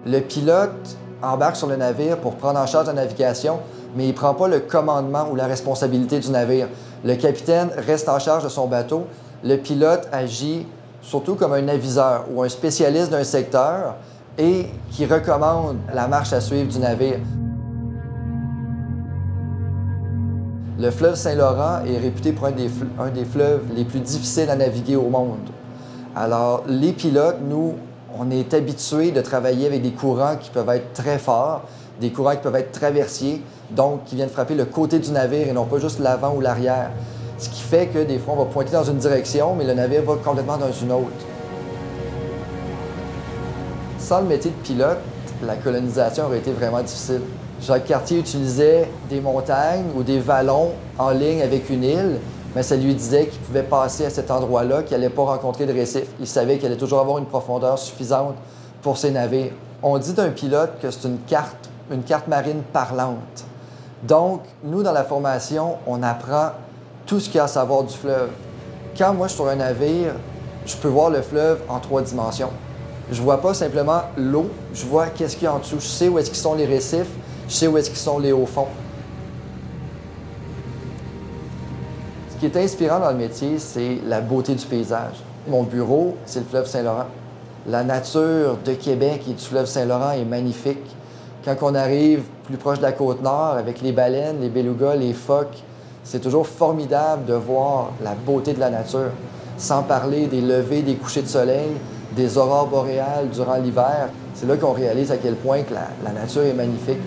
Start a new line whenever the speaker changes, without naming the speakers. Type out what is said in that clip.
Le pilote embarque sur le navire pour prendre en charge la navigation, mais il ne prend pas le commandement ou la responsabilité du navire. Le capitaine reste en charge de son bateau. Le pilote agit surtout comme un aviseur ou un spécialiste d'un secteur et qui recommande la marche à suivre du navire. Le fleuve Saint-Laurent est réputé pour un des fleuves les plus difficiles à naviguer au monde. Alors, les pilotes, nous, on est habitués de travailler avec des courants qui peuvent être très forts, des courants qui peuvent être traversiers, donc qui viennent frapper le côté du navire et non pas juste l'avant ou l'arrière. Ce qui fait que des fois, on va pointer dans une direction, mais le navire va complètement dans une autre. Sans le métier de pilote, la colonisation aurait été vraiment difficile. Jacques Cartier utilisait des montagnes ou des vallons en ligne avec une île, mais ça lui disait qu'il pouvait passer à cet endroit-là, qu'il n'allait pas rencontrer de récif. Il savait qu'il allait toujours avoir une profondeur suffisante pour ses navires. On dit d'un pilote que c'est une carte marine parlante. Donc, nous, dans la formation, on apprend tout ce qu'il y a à savoir du fleuve. Quand moi, je suis sur un navire, je peux voir le fleuve en 3 dimensions. Je ne vois pas simplement l'eau, je vois qu'est-ce qu'il y a en dessous. Je sais où est-ce qu'ils sont les récifs, je sais où est-ce qu'ils sont les hauts fonds. Ce qui est inspirant dans le métier, c'est la beauté du paysage. Mon bureau, c'est le fleuve Saint-Laurent. La nature de Québec et du fleuve Saint-Laurent est magnifique. Quand on arrive plus proche de la côte nord, avec les baleines, les belugas, les phoques, c'est toujours formidable de voir la beauté de la nature. Sans parler des levées, des couchers de soleil, des aurores boréales durant l'hiver. C'est là qu'on réalise à quel point que la nature est magnifique.